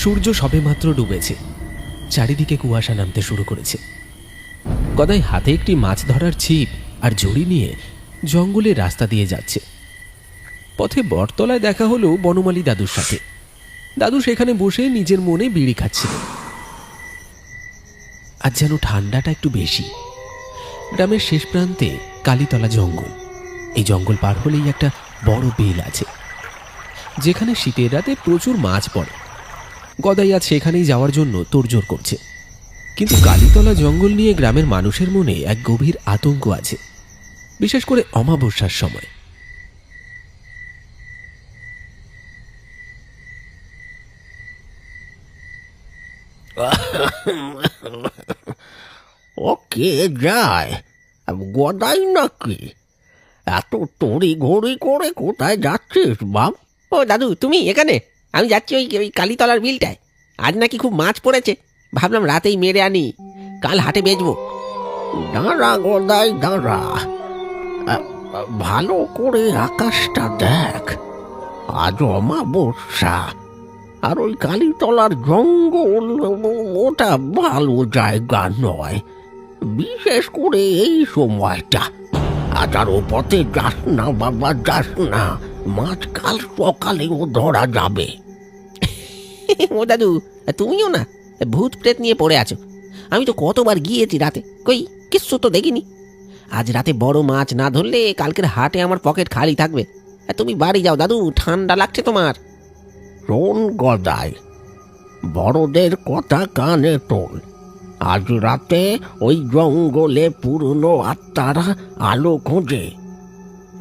সূর্য সবেমাত্র ডুবেছে, চারিদিকে কুয়াশা নামতে শুরু করেছে। গদাই হাতে একটি মাছ ধরার ছিপ আর ঝুড়ি নিয়ে জঙ্গলের রাস্তা দিয়ে যাচ্ছে। পথে বটতলায় দেখা হলো বনমালী দাদুর সাথে। দাদু সেখানে বসে নিজের মনে বিড়ি খাচ্ছিল। আজ যেন ঠান্ডাটা একটু বেশি। গ্রামের শেষ প্রান্তে কালীতলা জঙ্গল। এই জঙ্গল পার হলেই একটা বড় বিল আছে, যেখানে শীতের রাতে প্রচুর মাছ পড়ে। গদাই আজ সেখানেই যাওয়ার জন্য তোড়জোড় করছে। কিন্তু কালীতলা জঙ্গল নিয়ে গ্রামের মানুষের মনে এক গভীর আতঙ্ক আছে, বিশেষ করে অমাবস্যার সময়। ও কে যায়? গদাই নাকি? এত তড়ি ঘড়ি করে কোথায় যাচ্ছিস বাপ? ও দাদু, তুমি এখানে? আমি যাচ্ছি ওই কালীতলার বিলটায়। আজ নাকি খুব মাছ পড়েছে, ভাবলাম রাতেই মেরে আনি, কাল হাটে বেচবো। দাঁড়া গদাই দাঁড়া, ভালো করে আকাশটা দেখ। আজ অমাবস্যা, আর ওই কালীতলার জঙ্গল ওটা ভালো জায়গা নয়, বিশেষ করে এই সময়টা। আজ আর ও পথে যাস না বাবা, যাস না, মাছ কাল সকালেও ধরা যাবে। ও দাদু, তুমিও না ভূত প্রেত নিয়ে পড়ে আছো? আমি তো কতবার গিয়েছি রাতে, কই কিচ্ছু তো দেখিনি। আজ রাতে বড় মাছ না ধরলে কালকের হাটে আমার পকেট খালি থাকবে। তুমি বাড়ি যাও দাদু, ঠান্ডা লাগছে তোমার। শোন গদাই, বড়দের কথা কানে তোল। আজ রাতে ওই জঙ্গলে পুরনো আত্মারা আলো খোঁজে।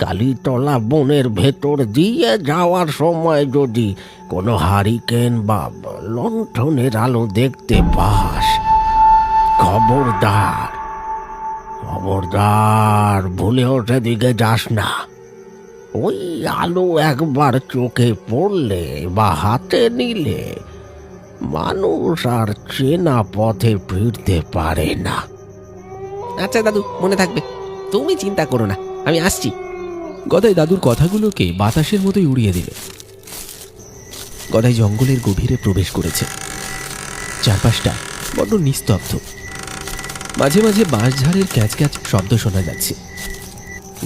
কালীতলা বনের ভেতর দিয়ে যাওয়ার সময় যদি কোনো হারিকেন বা লণ্ঠনের আলো দেখতে পাস, খবরদার খবরদার ভুলেও সেদিকে যাস না। ওই আলো একবার চোখে পড়লে বা হাতে নিলে মানুষ আর চেনা পথে ফিরতে পারে না। আচ্ছা দাদু, মনে থাকবে, তুমি চিন্তা করো না, আমি আসছি। গদাই দাদুর কথাগুলোকে বাতাসের মতোই উড়িয়ে দিল। গদাই জঙ্গলের গভীরে প্রবেশ করেছে। চারপাশটা বড্ড নিস্তব্ধ। মাঝে মাঝে বাঁশঝাড়ের ক্যাচ ক্যাচ শব্দ শোনা যাচ্ছে।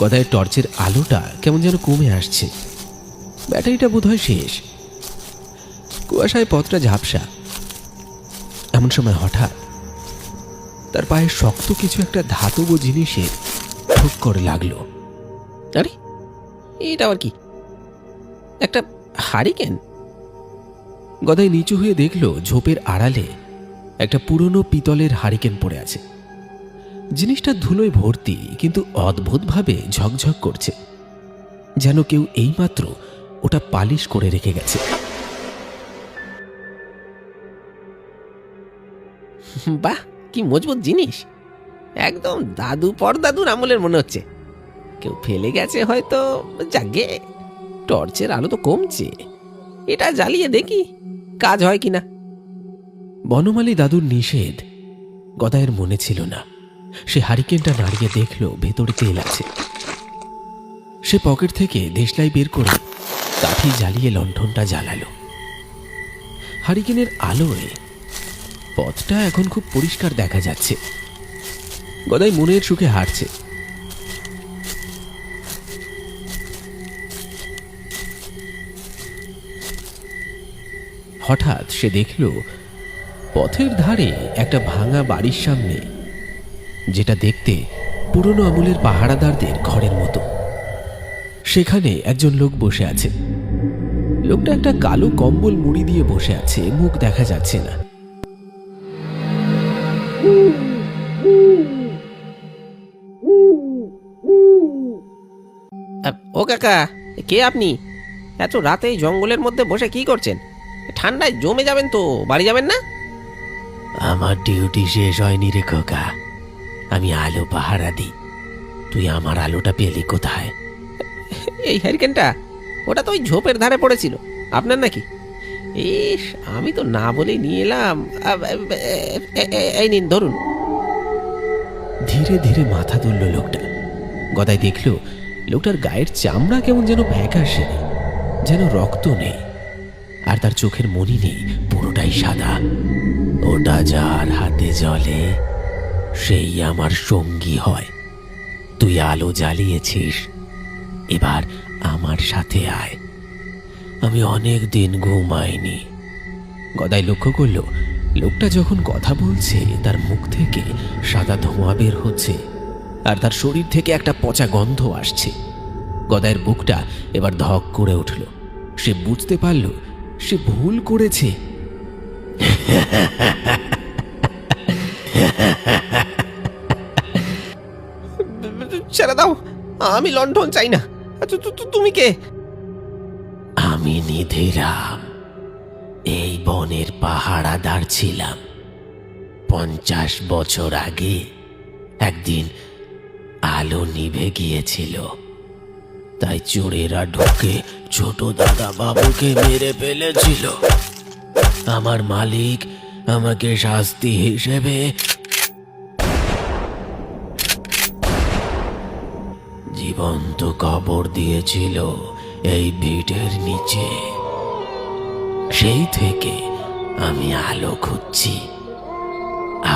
গদাইয়ের টর্চের আলোটা কেমন যেন কমে আসছে। ব্যাটারিটা বোধহয় শেষ। কুয়াশায় পথটা ঝাপসা। এমন সময় হঠাৎ তার পায়ে শক্ত কিছু একটা ধাতব জিনিসে ঠুক করে লাগলো। আরে, এটা আবার কি? একটা হারিকেন। গদাই নিচু হয়ে দেখল ঝোপের আড়ালে একটা পুরনো পিতলের হারিকেন পড়ে আছে। জিনিসটা ধুলোয় ভর্তি, কিন্তু অদ্ভুতভাবে ঝকঝক করছে, যেন কেউ এইমাত্র ওটা পালিশ করে রেখে গেছে। বাহ, কি মজবুত জিনিস! একদম দাদু পরদাদুর আমলের মনে হচ্ছে। কেউ ফেলে গেছে হয়তো। যাগে, টর্চের আলো তো কমছে, এটা জ্বালিয়ে দেখি কাজ হয় কিনা। বনমালী দাদুর নিষেধ গদাইয়ের মনে ছিল না। সে হারিকেনটা নাড়িয়ে দেখল ভেতরে তেল আছে। সে পকেট থেকে দেশলাই বের করে কাঠি জ্বালিয়ে লণ্ঠনটা জ্বালালো। হারিকেনের আলোয় পথটা এখন খুব পরিষ্কার দেখা যাচ্ছে। গদাই মনের সুখে হাঁটছে। হঠাৎ সে দেখল পথের ধারে একটা ভাঙা বাড়ির সামনে, যেটা দেখতে পুরনো আমলের পাহারাদারদের ঘরের মতো, সেখানে একজন লোক বসে আছে। লোকটা একটা কালো কম্বল মুড়ি দিয়ে বসে আছে, মুখ দেখা যাচ্ছে না। ও কাকা, কে আপনি? এত রাতে জঙ্গলের মধ্যে বসে কি করছেন? ঠান্ডায় জমে যাবেন তো, বাড়ি যাবেন না? আমার ডিউটি শেষ হয়নি রে খোকা, আমি আলো পাহারা দিই। তুই আমার আলোটা পেলি কোথায়? এই হ্যারিকেনটা, ওটা তো ওই ঝোপের ধারে পড়েছিল, আপনার নাকি? ইস, আমি তো না বলেই নিয়ে এলাম। এই নিন, ধরুন। ধীরে ধীরে মাথা তুলল লোকটা। গদাই দেখল লোকটার গায়ের চামড়া কেমন যেন ফ্যাকাশে, যেন রক্ত নেই। আর তার চোখের মনি নেই, পুরোটাই সাদা। ওটা যার হাতে জ্বলে সেই আমার সঙ্গী হয়। তুই আলো জ্বালিয়েছিস, এবার আমার সাথে আয়। আমি অনেক দিন ঘুমাইনি। গদাই লক্ষ্য করল লোকটা যখন কথা বলছে তার মুখ থেকে সাদা ধোঁয়া বের হচ্ছে আর তার শরীর থেকে একটা পচা গন্ধ আসছে। গদাইয়ের বুকটা এবার ধক করে উঠল। সে বুঝতে পারল সে ভুল করেছে। ছেড়ে দাও, আমি লণ্ঠন চাই না। তুমি কে? আমি নিধিরাম, এই বনের পাহারাদার ছিলাম। 50 বছর আগে একদিন আলো নিভে গিয়েছিল, তাই চোরেরা ঢুকে ছোট দাদা বাবুকে মেরে ফেলেছিল। আমার মালিক আমাকে শাস্তি হিসেবে জীবন্ত কবর দিয়েছিল এই ভিটের নিচে। সেই থেকে আমি আলো খুঁজছি।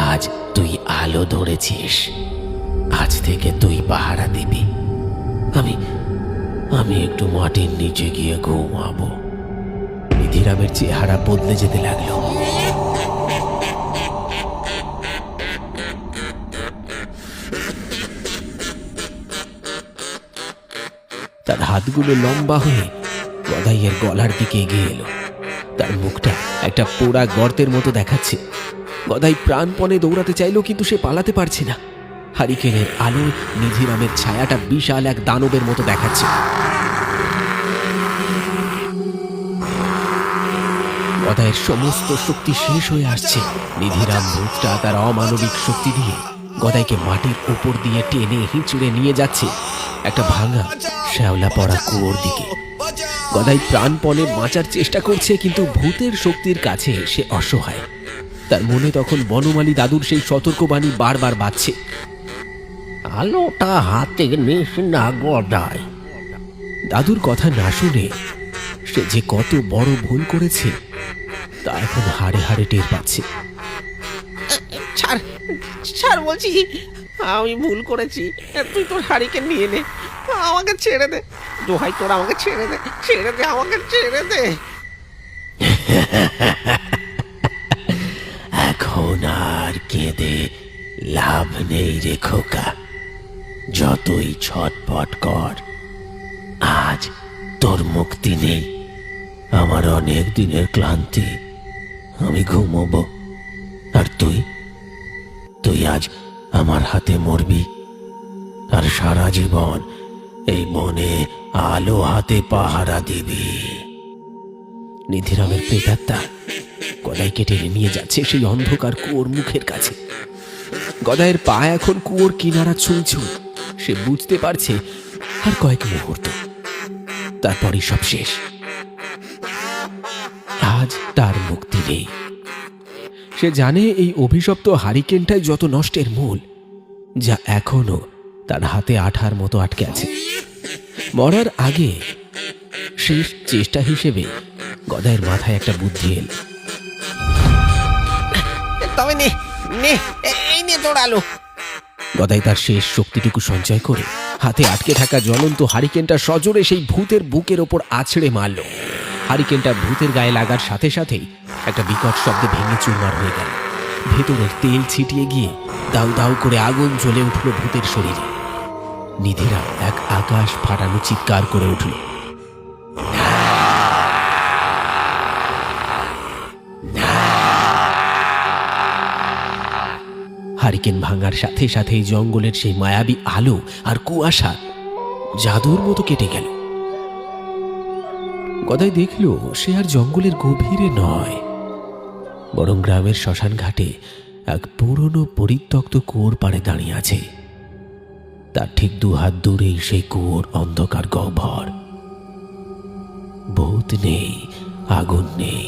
আজ তুই আলো ধরেছিস, আজ থেকে তুই পাহারা দিবি। আমি একটু মাটির নিচে গিয়ে ঘুমাবো। নিধিরামের চেহারা বদলে যেতে লাগলো। তার হাতগুলো লম্বা হয়ে গদাইয়ের গলার দিকে এগিয়ে এলো। তার মুখটা একটা পোড়া গর্তের মতো দেখাচ্ছে। গদাই প্রাণপণে দৌড়াতে চাইল, কিন্তু সে পালাতে পারছে না। হারিকেনের আলো নিধিরামের ছায়াটা বিশাল এক দানবের মতো দেখাচ্ছে। গদাইয়ের সমস্ত শক্তি শেষ হয়ে আসছে। নিধিরাম ভূতটা তার অমানবিক শক্তি দিয়ে গদাইকে মাটির উপর দিয়ে টেনে হিঁচড়ে নিয়ে যাচ্ছে একটা ভাঙা শ্যাওলা পড়া কুয়োর দিকে। গদাই প্রাণপণে বাঁচার চেষ্টা করছে, কিন্তু ভূতের শক্তির কাছে সে অসহায়। তার মনে তখন বনমালী দাদুর সেই সতর্কবাণী বারবার বাজছে। আলোটা হাতে নিস না গদাই। দাদুর কথা না শুনে সে যে কত বড় ভুল করেছে তা এখন হাড়ে হাড়ে টের পাচ্ছে। ছাড়, ছাড় বলছি, আমি ভুল করেছি। তুই তোর হারিকেন নিয়ে নে, আমাকে ছেড়ে দে। দোহাই তোর, আমাকে ছেড়ে দে, ছেড়ে দে, আমাকে ছেড়ে দে। এখন আর কেঁদে লাভ নেই রে খোকা, যতই ছটপট কর, আজ তোর মুক্তি নেই। আমার অনেক দিনের ক্লান্তি, আমি ঘুমোবো। আর তুই আজ আমার হাতে মরবি, আর সারা জীবন এই বনে আলো হাতে পাহারা দিবি। নিধিরামের প্রেতাত্মা গদাইকে টেনে নিয়ে যাচ্ছে সেই অন্ধকার কুয়োর মুখের কাছে। গদাইয়ের পা এখন কুয়োর কিনারা ছুঁই। সে বুঝতে পারছে আর কয়েক মুহূর্ত, তারপরই সব শেষ। আজ তার মুক্তি নেই। সে জানে এই অভিশপ্ত হারিকেনটাই যত নষ্টের মূল, যা এখনো তার হাতে আঠার মতো আটকে আছে। মরার আগে শেষ চেষ্টা হিসেবে গদাইয়ের মাথায় একটা বুদ্ধি এল। তবে নে নে, এই নে তোর আলো। গদাই তার শেষ শক্তিটুকু সঞ্চয় করে হাতে আটকে থাকা জ্বলন্ত হারিকেনটা সজোরে সেই ভূতের বুকের ওপর আছড়ে মারল। হারিকেনটা ভূতের গায়ে লাগার সাথে সাথেই একটা বিকট শব্দে ভেঙে চুরমার হয়ে গেল। ভেতরের তেল ছিটিয়ে গিয়ে দাউ দাউ করে আগুন জ্বলে উঠল ভূতের শরীরে। নিধিরাম এক আকাশ ফাটানো চিৎকার করে উঠল। হারিকেন ভাঙার সাথে সাথেই জঙ্গলের সেই মায়াবী আলো আর কুয়াশা জাদুর মতো কেটে গেল। গদাই দেখল সে আর জঙ্গলের গভীরে নয়, বরং গ্রামের শ্মশান ঘাটে এক পুরনো পরিত্যক্ত কুয়োর পাড়ে দাঁড়িয়ে আছে। তার ঠিক 2 হাত দূরেই সেই কুয়োর অন্ধকার গহ্বর। ভূত নেই, আগুন নেই,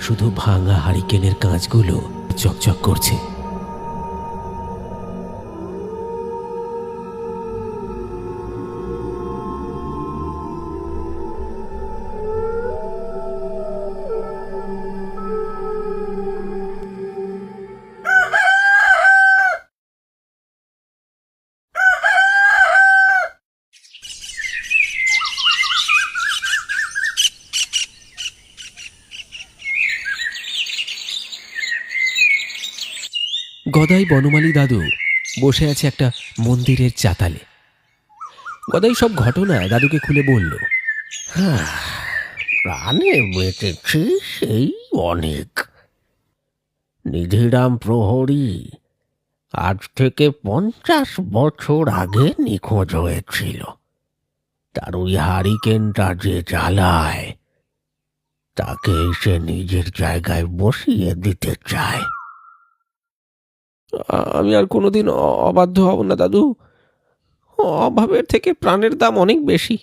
শুধু ভাঙা হারিকেনের কাঁচগুলো চকচক করছে। গদাই বনমালী দাদু বসে আছে একটা মন্দিরের চাতালে। গদাই সব ঘটনা দাদুকে খুলে বলল। প্রাণে বেঁচেছি সেই অনেক। নিধিরাম প্রহরী আজ থেকে 50 বছর আগে নিখোঁজ হয়েছিল। তার ওই হারিকেনটা যে জ্বালায় তাকে সে নিজের জায়গায় বসিয়ে দিতে চায়। আমি আর কোনোদিন অবাধ্য হব না দাদু। অভাবের থেকে প্রাণের দাম অনেক বেশি।